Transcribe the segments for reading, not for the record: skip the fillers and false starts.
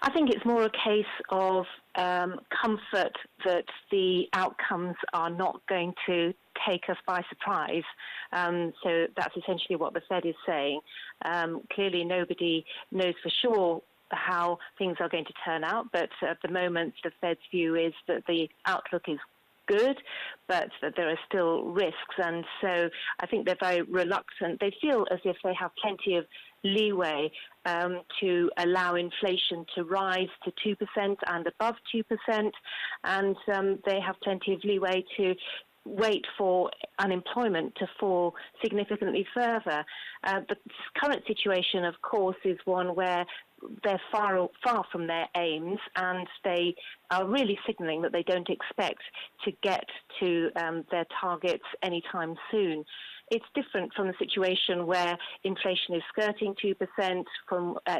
I think it's more a case of comfort that the outcomes are not going to take us by surprise. So that's essentially what the Fed is saying. Clearly, nobody knows for sure how things are going to turn out, but at the moment, the Fed's view is that the outlook is good, but that there are still risks. And so I think they're very reluctant. They feel as if they have plenty of leeway to allow inflation to rise to 2% and above 2%. And they have plenty of leeway to wait for unemployment to fall significantly further. The current situation, of course, is one where they're far from their aims, and they are really signalling that they don't expect to get to their targets anytime soon. It's different from the situation where inflation is skirting 2%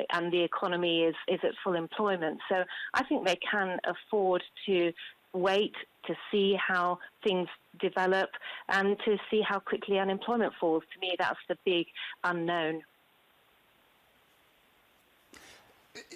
and the economy is at full employment. So I think they can afford to wait to see how things develop and to see how quickly unemployment falls. To me, that's the big unknown.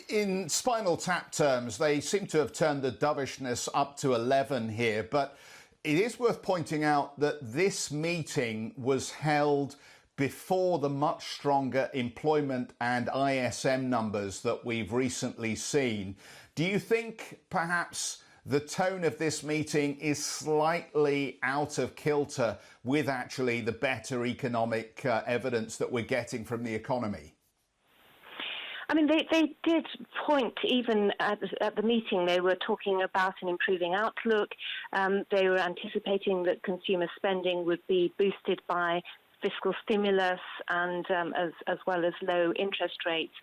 In Spinal Tap terms, they seem to have turned the dovishness up to 11 here, but it is worth pointing out that this meeting was held before the much stronger employment and ISM numbers that we've recently seen. Do you think perhaps the tone of this meeting is slightly out of kilter with actually the better economic evidence that we're getting from the economy? I mean, they did point, even at the meeting, they were talking about an improving outlook. They were anticipating that consumer spending would be boosted by fiscal stimulus and as well as low interest rates.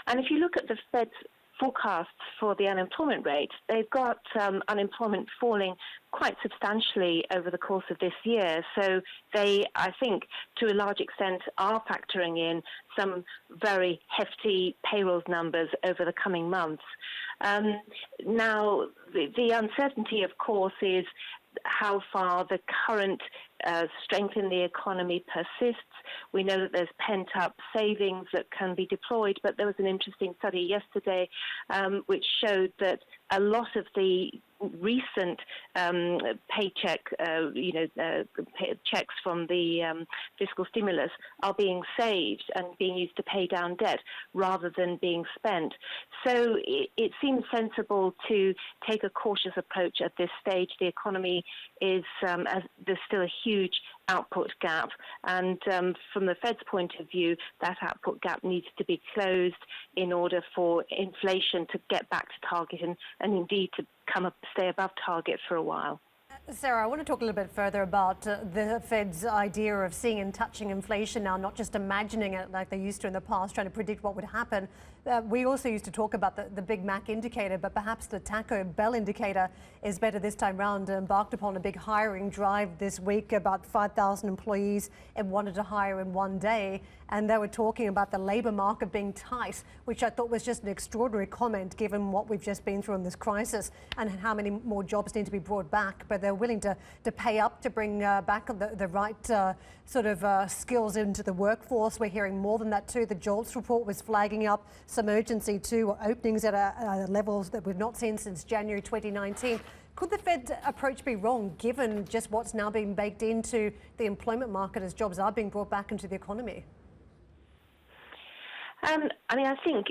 And if you look at the Fed's forecasts for the unemployment rate, they've got unemployment falling quite substantially over the course of this year. So they, I think, to a large extent, are factoring in some very hefty payrolls numbers over the coming months. Now, the uncertainty, of course, is how far the current strength in the economy persists. We know that there's pent-up savings that can be deployed, but there was an interesting study yesterday which showed that a lot of the recent paycheck, checks from the fiscal stimulus are being saved and being used to pay down debt rather than being spent. So it seems sensible to take a cautious approach at this stage. The economy is, there's still a huge output gap, and from the Fed's point of view, that output gap needs to be closed in order for inflation to get back to target and indeed to stay above target for a while. Sarah, I want to talk a little bit further about the Fed's idea of seeing and touching inflation now, not just imagining it like they used to in the past, trying to predict what would happen. We also used to talk about the Big Mac indicator, but perhaps the Taco Bell indicator is better this time round. Embarked upon a big hiring drive this week, about 5,000 employees and wanted to hire in one day. And they were talking about the labour market being tight, which I thought was just an extraordinary comment given what we've just been through in this crisis and how many more jobs need to be brought back. But they're willing to pay up to bring back the right skills into the workforce. We're hearing more than that too. The JOLTS report was flagging up some urgency too, openings at levels that we've not seen since January 2019. Could the Fed approach be wrong given just what's now being baked into the employment market as jobs are being brought back into the economy? I think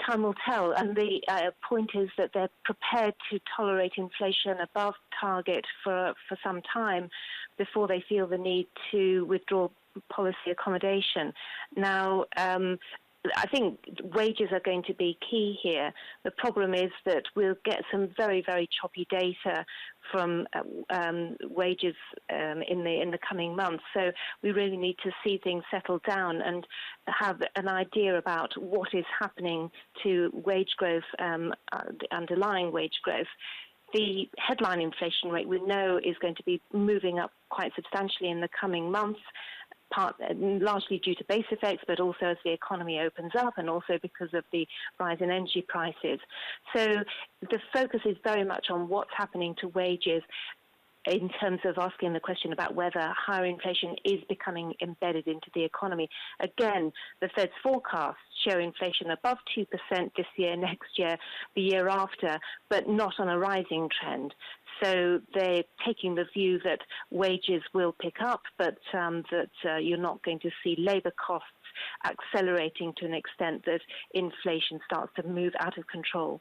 time will tell, and the point is that they're prepared to tolerate inflation above target for some time before they feel the need to withdraw policy accommodation. Now, I think wages are going to be key here. The problem is that we'll get some very, very choppy data from wages in the coming months. So we really need to see things settle down and have an idea about what is happening to wage growth, the underlying wage growth. The headline inflation rate we know is going to be moving up quite substantially in the coming months, largely due to base effects, but also as the economy opens up and also because of the rise in energy prices. So the focus is very much on what's happening to wages. in terms of asking the question about whether higher inflation is becoming embedded into the economy. Again, the Fed's forecasts show inflation above 2% this year, next year, the year after, but not on a rising trend. So they're taking the view that wages will pick up, but that you're not going to see labour costs accelerating to an extent that inflation starts to move out of control.